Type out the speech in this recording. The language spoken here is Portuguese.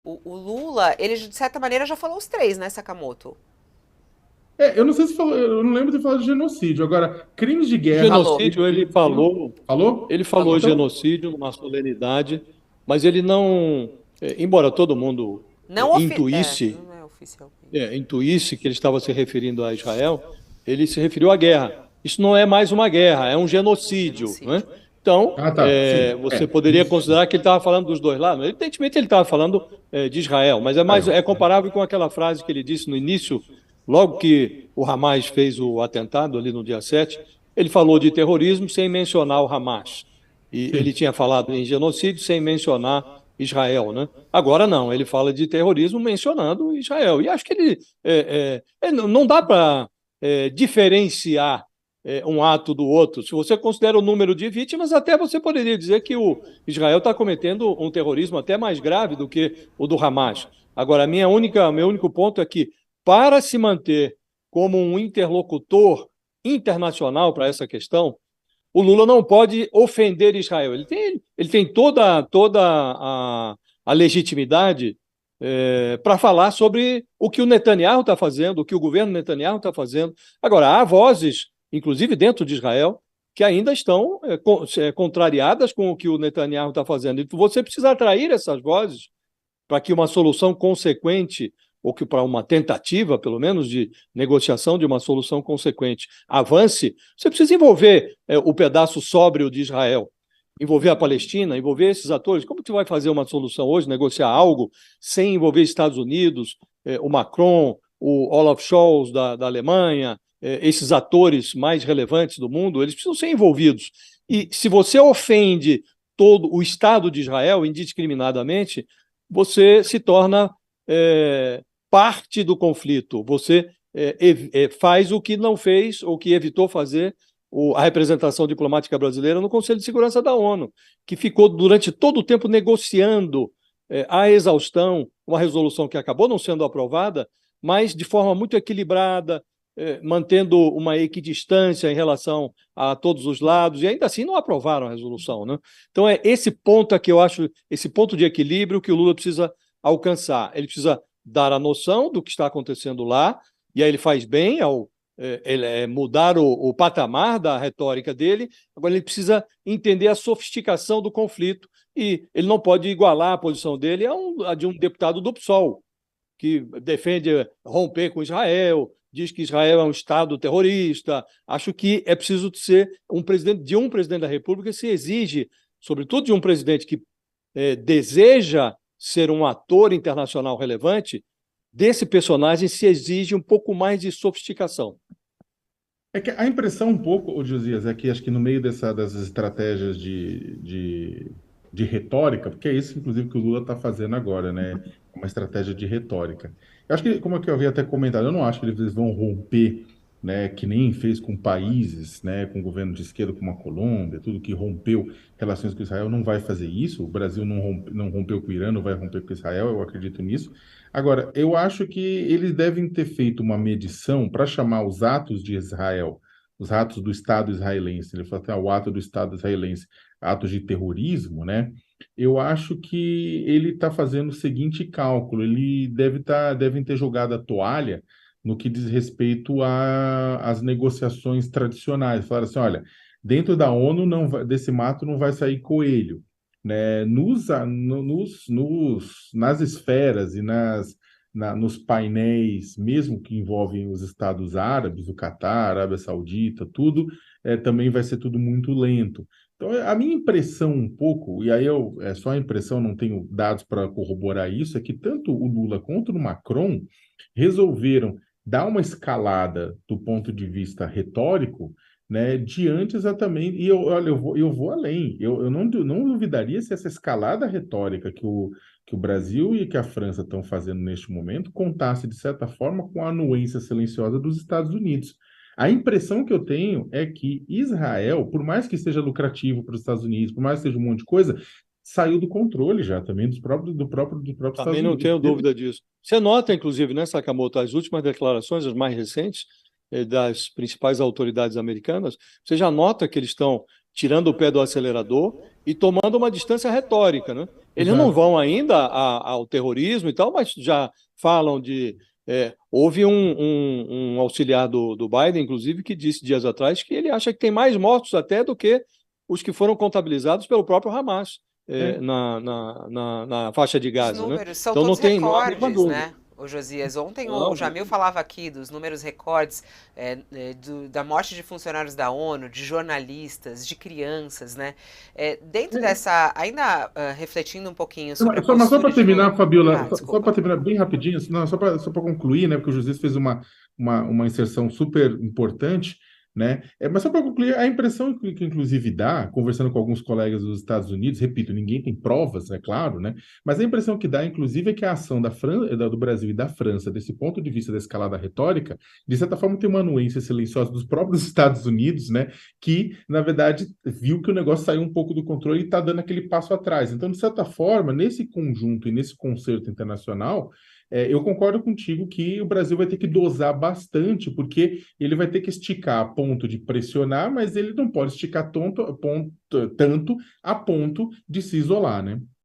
O Lula, ele de certa maneira já falou os três, né, Sakamoto? Eu não sei se falou, eu não lembro de falar de genocídio. Agora, crimes de guerra, Falou, Genocídio, ele falou, falou? ele falou falou. Então, genocídio numa solenidade, mas ele não, embora todo mundo intuísse, Não é oficialmente. intuísse que ele estava se referindo a Israel, ele se referiu à guerra. Isso não é mais uma guerra, é um genocídio, não é? Genocídio. Então, ah, tá, sim, você poderia isso, considerar que ele estava falando dos dois lados. Evidentemente, ele estava falando de Israel, mas é Israel. comparável com aquela frase que ele disse no início, logo que o Hamas fez o atentado ali no dia 7. Ele falou de terrorismo sem mencionar o Hamas. E ele Sim. tinha falado em genocídio sem mencionar Israel, né? Agora não, ele fala de terrorismo mencionando Israel. E acho que ele não dá para diferenciar um ato do outro. Se você considera o número de vítimas, até você poderia dizer que o Israel está cometendo um terrorismo até mais grave do que o do Hamas. Agora, meu único ponto é que, para se manter como um interlocutor internacional para essa questão, o Lula não pode ofender Israel. Ele tem toda a legitimidade para falar sobre o que o Netanyahu está fazendo, o que o governo Netanyahu está fazendo. Agora, há vozes, inclusive dentro de Israel, que ainda estão contrariadas com o que o Netanyahu está fazendo. E você precisa atrair essas vozes para que uma solução consequente, ou que para uma tentativa, pelo menos, de negociação de uma solução consequente avance, você precisa envolver o pedaço sóbrio de Israel, envolver a Palestina, envolver esses atores. Como que você vai fazer uma solução hoje, negociar algo, sem envolver Estados Unidos, o Macron, o Olaf Scholz da Alemanha, esses atores mais relevantes do mundo, eles precisam ser envolvidos. E se você ofende todo o Estado de Israel indiscriminadamente, você se torna parte do conflito. Você faz o que não fez, ou que evitou fazer a representação diplomática brasileira no Conselho de Segurança da ONU, que ficou durante todo o tempo negociando à exaustão uma resolução que acabou não sendo aprovada, mas de forma muito equilibrada, mantendo uma equidistância em relação a todos os lados, e ainda assim não aprovaram a resolução, né? Então é esse ponto aqui, eu acho, esse ponto de equilíbrio que o Lula precisa alcançar. Ele precisa dar a noção do que está acontecendo lá, e aí ele faz bem ao mudar o patamar da retórica dele. Agora ele precisa entender a sofisticação do conflito, e ele não pode igualar a posição dele a de um deputado do PSOL, que defende romper com Israel, diz que Israel é um Estado terrorista. Acho que é preciso ser de um presidente da República, se exige, sobretudo de um presidente que deseja ser um ator internacional relevante, desse personagem se exige um pouco mais de sofisticação. É que a impressão um pouco, ô Josias, é que acho que no meio dessas estratégias de retórica, porque é isso, inclusive, que o Lula está fazendo agora, né? Uma estratégia de retórica. Eu acho que, como é que eu havia até comentado, eu não acho que eles vão romper, né? Que nem fez com países, né? Com o governo de esquerda, como a Colômbia, tudo que rompeu relações com Israel, não vai fazer isso. O Brasil não rompeu com o Irã, não vai romper com Israel, eu acredito nisso. Agora, eu acho que eles devem ter feito uma medição para chamar os atos de Israel, os atos do Estado israelense, ele fala até o ato do Estado israelense, atos de terrorismo, né? Eu acho que ele está fazendo o seguinte cálculo: ele devem ter jogado a toalha no que diz respeito às negociações tradicionais. Falaram assim, olha, dentro da ONU desse mato não vai sair coelho, né? Nas esferas e nos painéis, mesmo que envolvem os Estados Árabes, o Catar, a Arábia Saudita, tudo, também vai ser tudo muito lento. Então, a minha impressão um pouco, e aí é só a impressão, não tenho dados para corroborar isso, é que tanto o Lula quanto o Macron resolveram dar uma escalada do ponto de vista retórico, né, diante exatamente, e olha, eu vou além, eu não duvidaria se essa escalada retórica que o Brasil e que a França estão fazendo neste momento contasse, de certa forma, com a anuência silenciosa dos Estados Unidos. A impressão que eu tenho é que Israel, por mais que seja lucrativo para os Estados Unidos, por mais que seja um monte de coisa, saiu do controle já também dos próprios Também Estados não Unidos. tenho dúvida disso. Você nota, inclusive, né, Sakamoto, as últimas declarações, as mais recentes, das principais autoridades americanas, você já nota que eles estão tirando o pé do acelerador e tomando uma distância retórica, né? Eles não Exato. vão ainda ao terrorismo e tal, mas já falam de. Houve um auxiliar do Biden, inclusive, que disse dias atrás que ele acha que tem mais mortos até do que os que foram contabilizados pelo próprio Hamas É. na faixa de Os Gaza, né? números são Então todos não há nenhuma recordes, dúvida. né, o Josias? Ontem o Não, Jamil falava aqui dos números recordes da morte de funcionários da ONU, de jornalistas, de crianças, né? Dentro dessa, ainda refletindo um pouquinho sobre a Mas só postura para de terminar, Lula. Fabiola, Ah, só para desculpa. terminar bem rapidinho, não, só para concluir, né? Porque o José fez uma inserção super importante, né? Mas só para concluir, a impressão que inclusive dá, conversando com alguns colegas dos Estados Unidos, repito, ninguém tem provas, é claro, né? Mas a impressão que dá, inclusive, é que a ação do Brasil e da França, desse ponto de vista da escalada retórica, de certa forma tem uma anuência silenciosa dos próprios Estados Unidos, né? Que, na verdade, viu que o negócio saiu um pouco do controle e está dando aquele passo atrás. Então, de certa forma, nesse conjunto e nesse concerto internacional, eu concordo contigo que o Brasil vai ter que dosar bastante, porque ele vai ter que esticar a ponto de pressionar, mas ele não pode esticar tanto a ponto de se isolar, né?